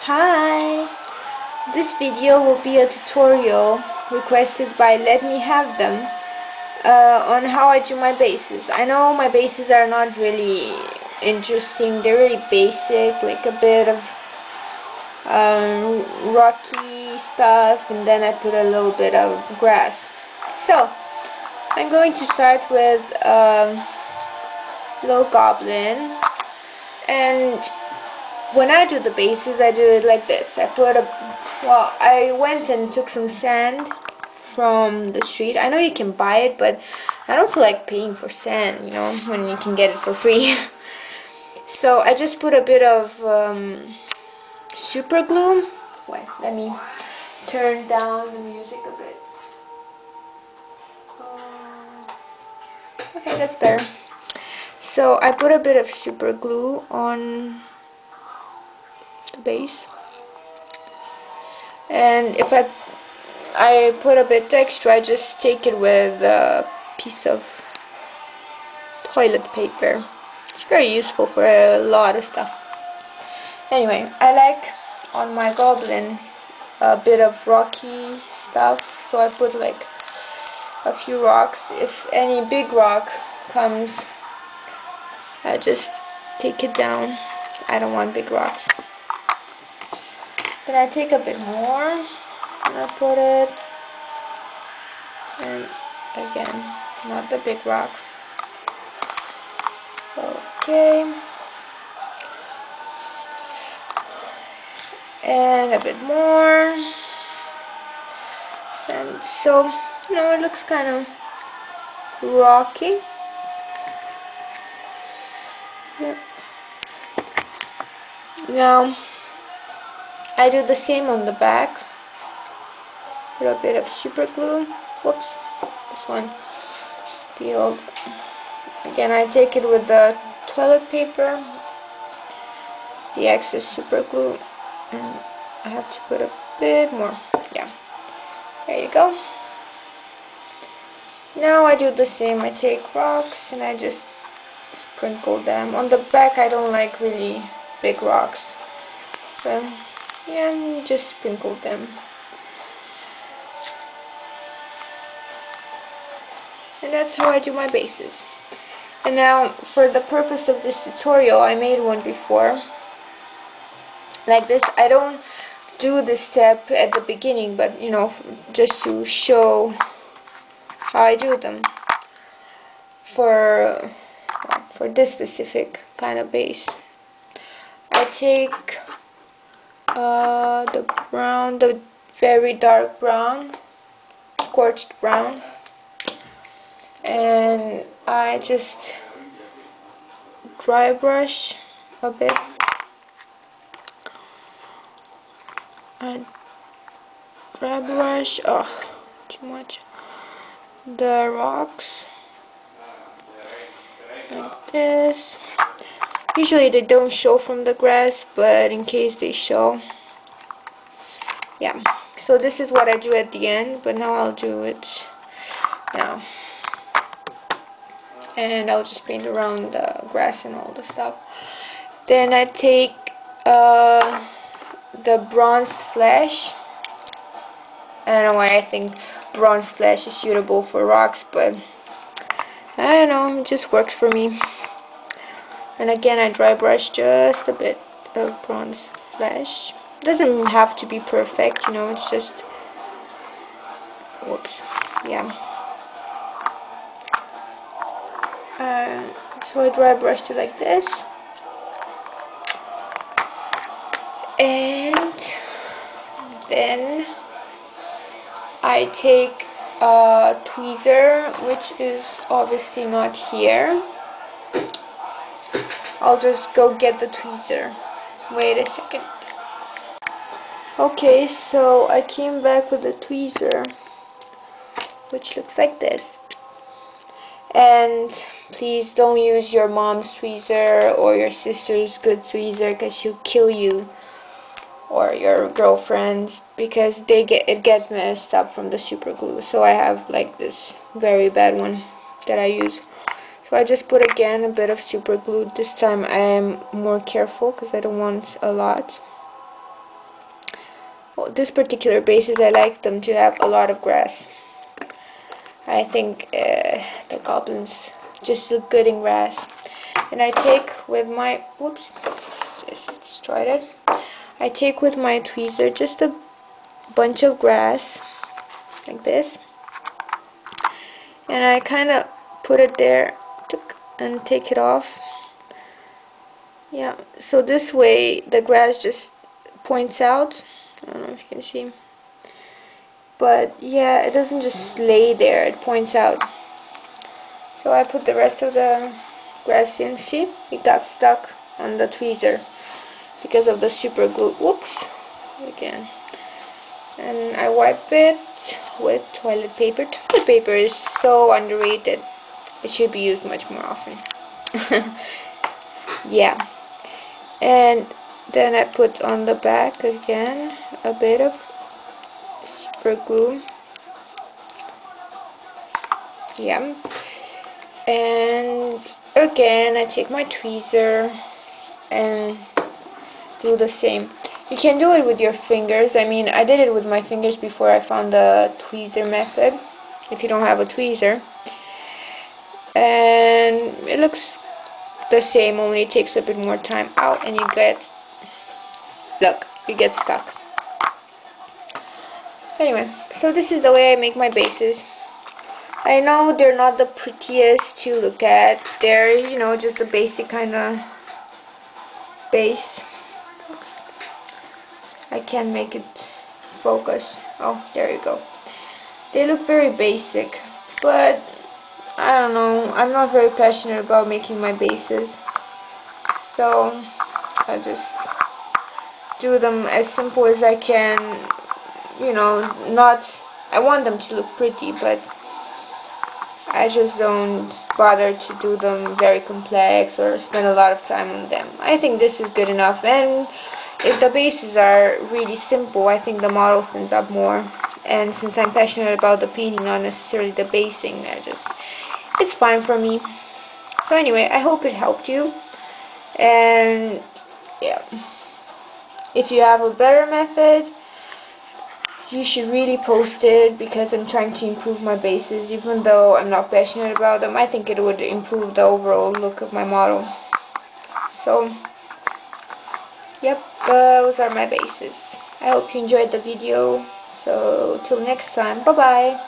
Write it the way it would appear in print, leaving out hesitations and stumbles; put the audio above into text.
Hi! This video will be a tutorial requested by Let Me Have Them on how I do my bases. I know my bases are not really interesting, they're really basic, like a bit of rocky stuff, and then I put a little bit of grass. So, I'm going to start with Little Goblin, and when I do the bases, I do it like this. I went and took some sand from the street. I know you can buy it, but I don't feel like paying for sand, when you can get it for free. So I just put a bit of super glue. Wait, let me turn down the music a bit. Okay, that's better. So I put a bit of super glue on the base, and if I put a bit extra, I just take it with a piece of toilet paper. It's very useful for a lot of stuff. Anyway, I like on my goblin a bit of rocky stuff, so I put like a few rocks. If any big rock comes, I just take it down. I don't want big rocks. Then I take a bit more and I put it, and again, not the big rock. Okay, and a bit more, and so it looks kind of rocky. Yep. Now I do the same on the back. Put a bit of super glue. Whoops, this one spilled. Again, I take it with the toilet paper, the excess super glue, and I have to put a bit more. Yeah, there you go. Now I do the same. I take rocks and I just sprinkle them. On the back I don't like really big rocks, but yeah, just sprinkle them. And that's how I do my bases. And now, for the purpose of this tutorial, I made one before like this. I don't do this step at the beginning, but just to show how I do them for this specific kind of base. I take the very dark brown, scorched brown, and I just dry brush a bit. I dry brush, too much, the rocks like this. Usually they don't show from the grass, but in case they show, yeah. So this is what I do at the end, but now I'll do it now. And I'll just paint around the grass and all the stuff. Then I take the bronze flesh. I don't know why I think bronze flesh is suitable for rocks, but I don't know, it just works for me. And again, I dry brush just a bit of bronze flesh. It doesn't have to be perfect, it's just, whoops, yeah. So I dry brushed it like this, and then I take a tweezer, which is obviously not here. I'll just go get the tweezer. Wait a second. Okay, so I came back with the tweezer, which looks like this. And please don't use your mom's tweezer or your sister's good tweezer, because she'll kill you, or your girlfriend's, because it gets messed up from the super glue. So I have like this very bad one that I use. So I just put again a bit of super glue. This time I am more careful because I don't want a lot. this particular bases, I like them to have a lot of grass. I think the goblins just look good in grass. And I take with my, whoops, just destroyed it. I take with my tweezer just a bunch of grass, like this. And I kind of put it there and take it off. Yeah, so this way the grass just points out. I don't know if you can see. But yeah, it doesn't just lay there, it points out. So I put the rest of the grass in. See, it got stuck on the tweezer because of the super glue. Whoops, again. And I wipe it with toilet paper. Toilet paper is so underrated. It should be used much more often. Yeah. And then I put on the back again a bit of super glue. Yeah. And again I take my tweezer and do the same. You can do it with your fingers. I mean, I did it with my fingers before I found the tweezer method, if you don't have a tweezer. And it looks the same, only it takes a bit more time out and you get, look, you get stuck. Anyway, so this is the way I make my bases. I know they're not the prettiest to look at. They're, you know, just a basic kind of base. I can't make it focus. Oh, there you go. They look very basic, but I don't know. I'm not very passionate about making my bases. So I just do them as simple as I can. You know, not, I want them to look pretty, but I just don't bother to do them very complex or spend a lot of time on them. I think this is good enough, and if the bases are really simple, I think the model stands up more. And since I'm passionate about the painting, not necessarily the basing, it's fine for me. So anyway, I hope it helped you. And yeah, if you have a better method, you should really post it, because I'm trying to improve my bases. Even though I'm not passionate about them, I think it would improve the overall look of my model. So yep, those are my bases. I hope you enjoyed the video. So till next time, bye bye.